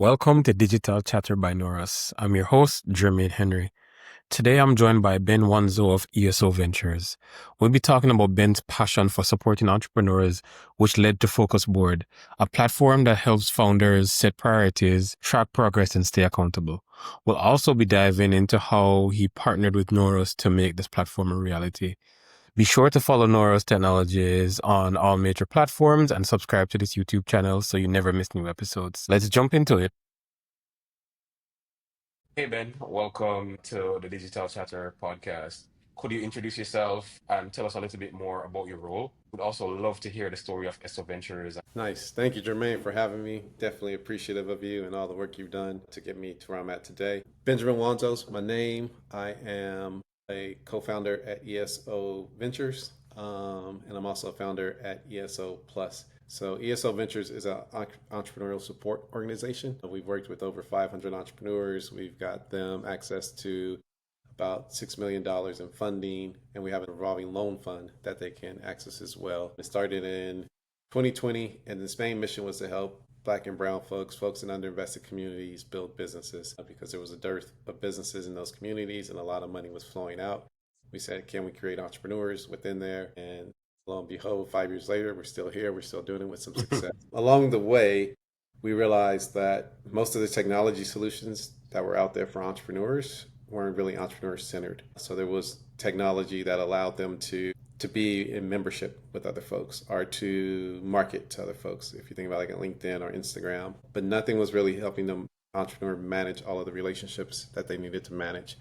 Welcome to Digital Chatter by Norus. I'm your host, Jermaine Henry. Today I'm joined by Ben Wanzo of ESO Ventures. We'll be talking about Ben's passion for supporting entrepreneurs, which led to FocusBoard, a platform that helps founders set priorities, track progress, and stay accountable. We'll also be diving into how he partnered with Norus to make this platform a reality. Be sure to follow Norus Technologies on all major platforms and subscribe to this YouTube channel so you never miss new episodes. Let's jump into it. Hey Ben, welcome to the Digital Chatter podcast. Could you introduce yourself and tell us a little bit more about your role? We'd also love to hear the story of ESO Ventures. Nice. Thank you, Jermaine, for having me. Definitely appreciative of you and all the work you've done to get me to where I'm at today. Benjamin Wanzo's my name. I am a co-founder at ESO Ventures, and I'm also a founder at ESO Plus. So ESO Ventures is an entrepreneurial support organization. We've worked with over 500 entrepreneurs. We've got them access to about $6 million in funding, and we have a revolving loan fund that they can access as well. It started in 2020, and its main mission was to help Black and brown folks in underinvested communities build businesses because there was a dearth of businesses in those communities and a lot of money was flowing out. We said, can we create entrepreneurs within there? And lo and behold, 5 years later, we're still here. We're still doing it with some success. Along the way, we realized that most of the technology solutions that were out there for entrepreneurs weren't really entrepreneur centered. So there was technology that allowed them to be in membership with other folks or to market to other folks, if you think about like LinkedIn or Instagram. But nothing was really helping them entrepreneur manage all of the relationships that they needed to manage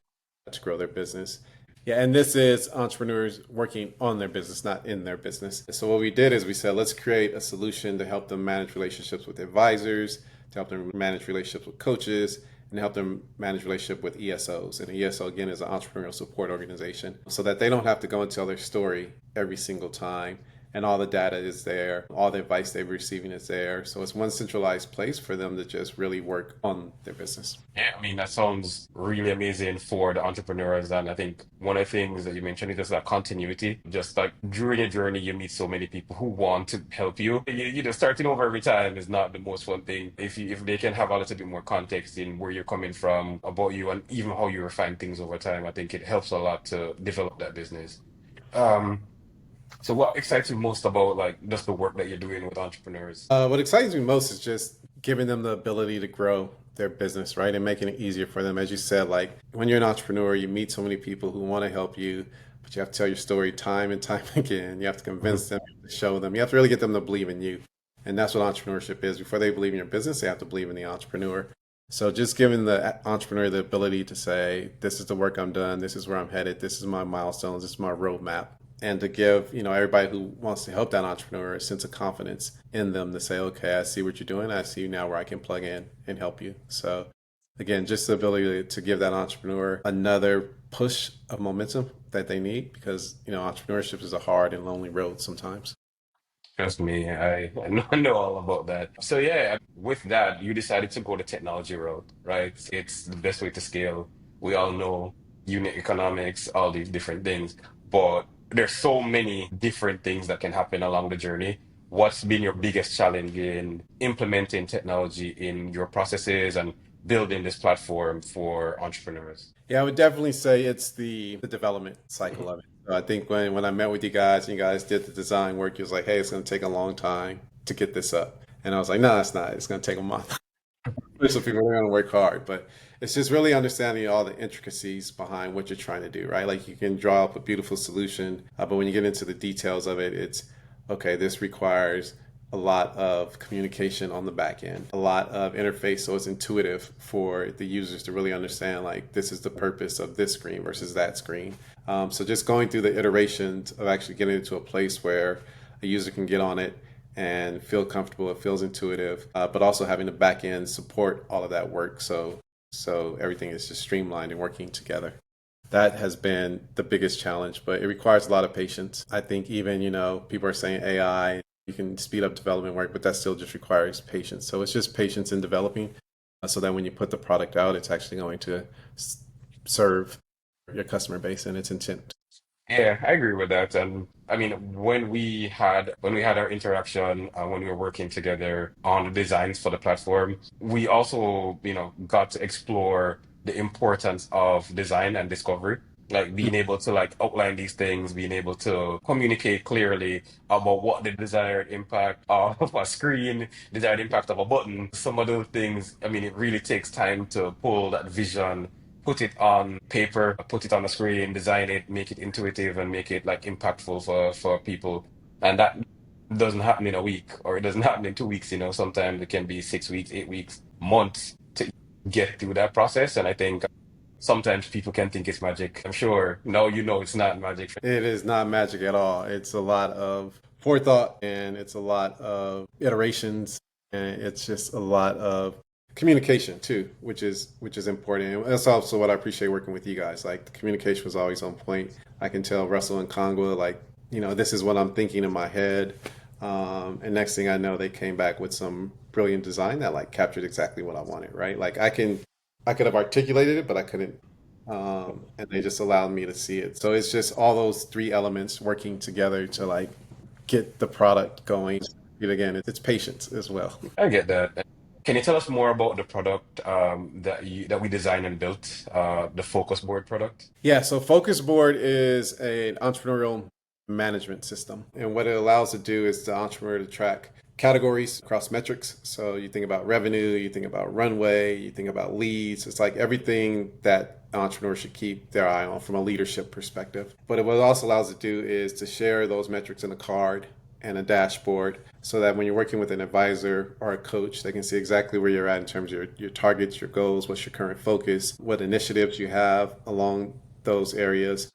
to grow their business. Yeah, and this is entrepreneurs working on their business, not in their business. So what we did is we said, let's create a solution to help them manage relationships with advisors, to help them manage relationships with coaches, and help them manage relationship with ESOs. And ESO, again, is an entrepreneurial support organization so that they don't have to go and tell their story every single time. And all the data is there. All the advice they're receiving is there. So it's one centralized place for them to just really work on their business. Yeah, I mean, that sounds really amazing for the entrepreneurs. And I think one of the things that you mentioned is just that continuity. Just like during your journey, you meet so many people who want to help you. You know, starting over every time is not the most fun thing. If they can have a little bit more context in where you're coming from, about you, and even how you refine things over time, I think it helps a lot to develop that business. Um, so what excites you most about like just the work that you're doing with entrepreneurs? What excites me most is just giving them the ability to grow their business, right? And making it easier for them. As you said, like when you're an entrepreneur, you meet so many people who want to help you, but you have to tell your story time and time again. You have to Mhm. convince them, you have to show them. You have to really get them to believe in you. And that's what entrepreneurship is. Before they believe in your business, they have to believe in the entrepreneur. So just giving the entrepreneur the ability to say, this is the work I'm done, this is where I'm headed, this is my milestones, this is my roadmap. And to give, everybody who wants to help that entrepreneur a sense of confidence in them to say, okay, I see what you're doing. I see now where I can plug in and help you. So again, just the ability to give that entrepreneur another push of momentum that they need because, entrepreneurship is a hard and lonely road sometimes. Trust me, I know all about that. So yeah, with that, you decided to go the technology route, right? It's the best way to scale. We all know unit economics, all these different things, but there's so many different things that can happen along the journey. What's been your biggest challenge in implementing technology in your processes and building this platform for entrepreneurs? Yeah, I would definitely say it's the development cycle of it. So I think when I met with you guys and you guys did the design work, you was like, hey, it's going to take a long time to get this up. And I was like, no, it's not. It's going to take a month. So people are going to work hard, but it's just really understanding all the intricacies behind what you're trying to do, right? Like you can draw up a beautiful solution, but when you get into the details of it, it's okay, this requires a lot of communication on the back end, a lot of interface so it's intuitive for the users to really understand like this is the purpose of this screen versus that screen. So just going through the iterations of actually getting into a place where a user can get on it and feel comfortable, it feels intuitive, but also having the back end support all of that work so everything is just streamlined and working together. That has been the biggest challenge, but it requires a lot of patience. I think even, people are saying AI, you can speed up development work, but that still just requires patience. So it's just patience in developing so that when you put the product out, it's actually going to serve your customer base and its intent. Yeah, I agree with that. And I mean, when we had our interaction when we were working together on the designs for the platform, we also, got to explore the importance of design and discovery. Like being able to like outline these things, being able to communicate clearly about what the desired impact of a screen, desired impact of a button. Some of those things, I mean, it really takes time to pull that vision, put it on paper, put it on the screen, design it, make it intuitive, and make it like impactful for people. And that doesn't happen in a week, or it doesn't happen in 2 weeks. Sometimes it can be 6 weeks, 8 weeks, months to get through that process. And I think sometimes people can think it's magic. I'm sure now it's not magic. It is not magic at all. It's a lot of forethought and it's a lot of iterations and it's just a lot of communication too, which is important. And that's also what I appreciate working with you guys. Like the communication was always on point. I can tell Russell and Kongwa, like, this is what I'm thinking in my head. And next thing I know, they came back with some brilliant design that like captured exactly what I wanted, right? Like I could have articulated it, but I couldn't, and they just allowed me to see it. So it's just all those three elements working together to like get the product going. And again, it's patience as well. I get that. Can you tell us more about the product that we designed and built, the Focus Board product? Yeah, so FocusBoard is an entrepreneurial management system. And what it allows to do is the entrepreneur to track categories across metrics. So you think about revenue, you think about runway, you think about leads. It's like everything that entrepreneurs should keep their eye on from a leadership perspective. But what it also allows it to do is to share those metrics in a card and a dashboard so that when you're working with an advisor or a coach, they can see exactly where you're at in terms of your targets, your goals, what's your current focus, what initiatives you have along those areas,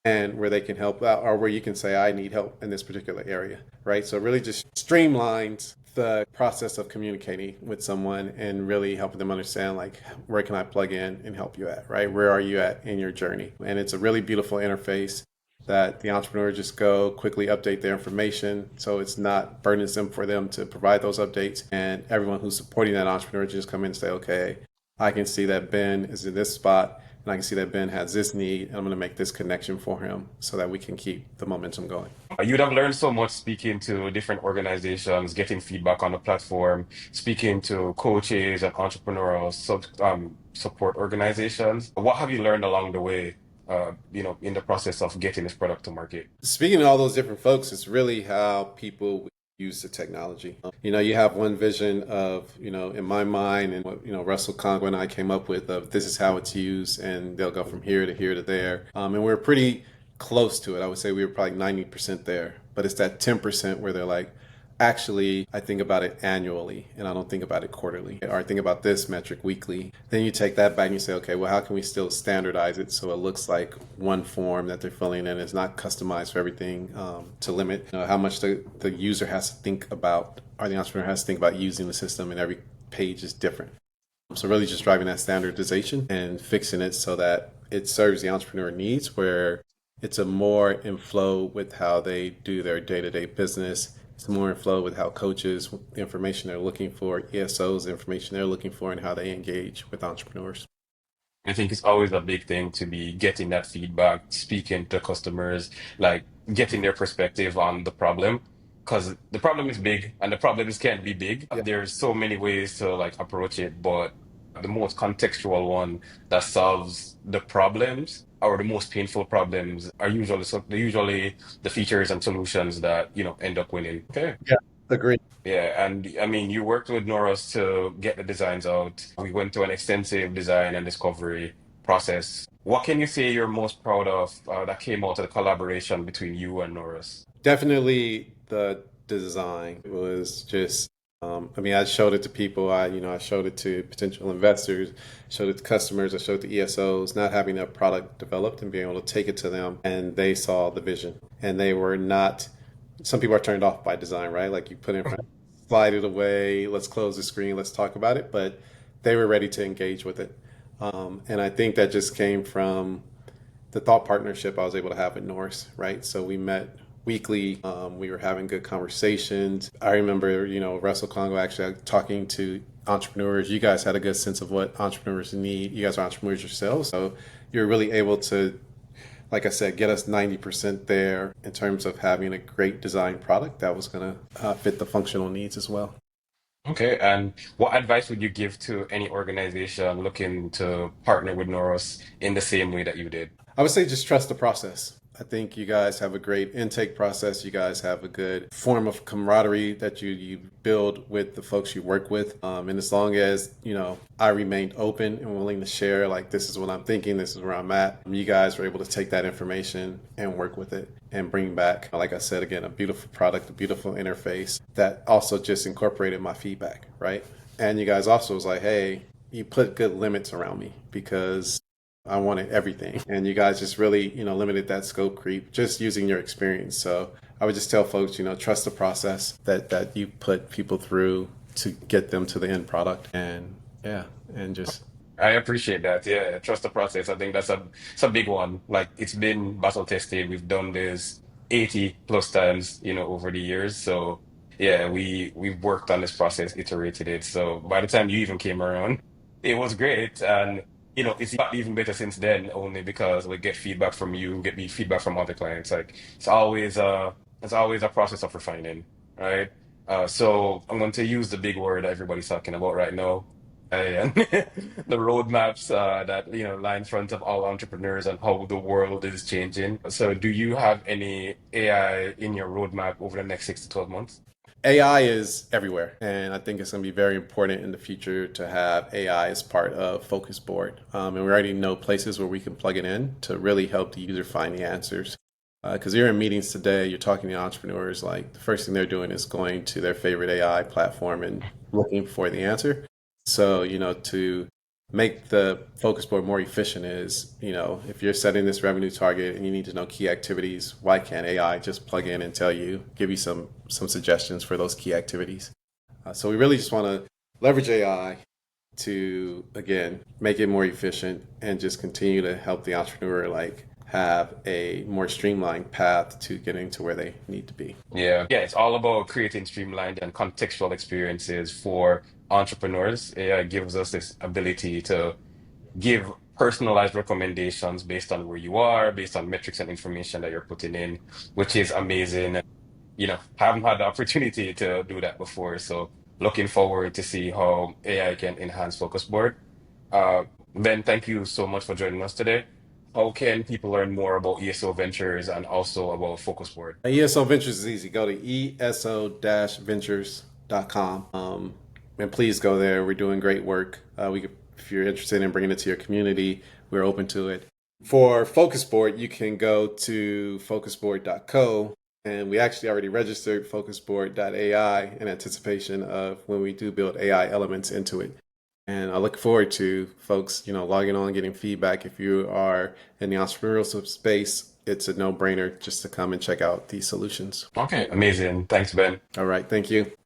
and where they can help out or where you can say, I need help in this particular area, right? So it really just streamlines the process of communicating with someone and really helping them understand like where can I plug in and help you at, right? Where are you at in your journey? And it's a really beautiful interface that the entrepreneur just go quickly update their information so it's not burdensome for them to provide those updates, and everyone who's supporting that entrepreneur just come in and say, okay, I can see that Ben is in this spot and I can see that Ben has this need and I'm going to make this connection for him so that we can keep the momentum going. You'd have learned so much speaking to different organizations, getting feedback on the platform, speaking to coaches and entrepreneurial support organizations. What have you learned along the way, in the process of getting this product to market? Speaking to all those different folks, it's really how people use the technology. You have one vision of, in my mind and what, Russell Kongwa and I came up with of this is how it's used and they'll go from here to here to there. And we're pretty close to it. I would say we were probably 90% there, but it's that 10% where they're like, actually, I think about it annually and I don't think about it quarterly, or I think about this metric weekly. Then you take that back and you say, okay, well, how can we still standardize it so it looks like one form that they're filling in? It's not customized for everything, to limit how much the user has to think about, or the entrepreneur has to think about using the system, and every page is different. So really just driving that standardization and fixing it so that it serves the entrepreneur needs, where it's a more in flow with how they do their day-to-day business. It's more in flow with how coaches, the information they're looking for, ESOs, the information they're looking for, and how they engage with entrepreneurs. I think it's always a big thing to be getting that feedback, speaking to customers, like getting their perspective on the problem. Because the problem is big and the problems can't be big. Yeah. There's so many ways to like approach it, but the most contextual one that solves the problems or the most painful problems are usually the features and solutions that, end up winning. Okay. Yeah, agree. Yeah, and I mean, you worked with Norus to get the designs out. We went through an extensive design and discovery process. What can you say you're most proud of that came out of the collaboration between you and Norus? Definitely the design was just, I mean, I showed it to people. I showed it to potential investors, showed it to customers, I showed it to ESOs, not having a product developed and being able to take it to them. And they saw the vision and they were not, some people are turned off by design, right? Like you put it in front, slide it away, let's close the screen, let's talk about it. But they were ready to engage with it. And I think that just came from the thought partnership I was able to have with Norse, right? So we met weekly. We were having good conversations. I remember, Russell Congo actually talking to entrepreneurs. You guys had a good sense of what entrepreneurs need. You guys are entrepreneurs yourselves. So you're really able to like I said, get us 90% there in terms of having a great design product that was going to fit the functional needs as well. Okay, and what advice would you give to any organization looking to partner with Norus in the same way that you did? I would say just trust the process. I think you guys have a great intake process. You guys have a good form of camaraderie that you build with the folks you work with. And as long as, I remained open and willing to share, like, this is what I'm thinking, this is where I'm at, you guys were able to take that information and work with it and bring back, like I said, again, a beautiful product, a beautiful interface that also just incorporated my feedback, right? And you guys also was like, hey, you put good limits around me because I wanted everything. And you guys just really, limited that scope creep just using your experience. So I would just tell folks, trust the process that you put people through to get them to the end product. And yeah, and just I appreciate that. Yeah, trust the process. I think it's a big one. Like it's been battle tested. We've done this 80 plus times, over the years. So yeah, we've worked on this process, iterated it. So by the time you even came around, it was great. And it's got even better since then, only because we get feedback from you, get me feedback from other clients. Like it's always a process of refining, right? So I'm going to use the big word that everybody's talking about right now, and the roadmaps that lie in front of all entrepreneurs and how the world is changing. So, do you have any AI in your roadmap over the next 6 to 12 months? AI is everywhere. And I think it's going to be very important in the future to have AI as part of FocusBoard. And we already know places where we can plug it in to really help the user find the answers. Because you're in meetings today, you're talking to entrepreneurs, like the first thing they're doing is going to their favorite AI platform and looking for the answer. So, to make the focus board more efficient is, if you're setting this revenue target and you need to know key activities, why can't AI just plug in and tell you, give you some suggestions for those key activities? So we really just want to leverage AI to, again, make it more efficient and just continue to help the entrepreneur like have a more streamlined path to getting to where they need to be. Yeah, yeah, it's all about creating streamlined and contextual experiences for entrepreneurs. AI gives us this ability to give personalized recommendations based on where you are, based on metrics and information that you're putting in, which is amazing. And, haven't had the opportunity to do that before. So looking forward to see how AI can enhance FocusBoard. Ben, thank you so much for joining us today. How can people learn more about ESO Ventures and also about FocusBoard? ESO Ventures is easy. Go to eso-ventures.com. And please go there. We're doing great work. If you're interested in bringing it to your community, we're open to it. For FocusBoard, you can go to focusboard.co. And we actually already registered focusboard.ai in anticipation of when we do build AI elements into it. And I look forward to folks, logging on, getting feedback. If you are in the entrepreneurial space, it's a no-brainer just to come and check out these solutions. Okay, amazing. Thanks, Ben. All right. Thank you.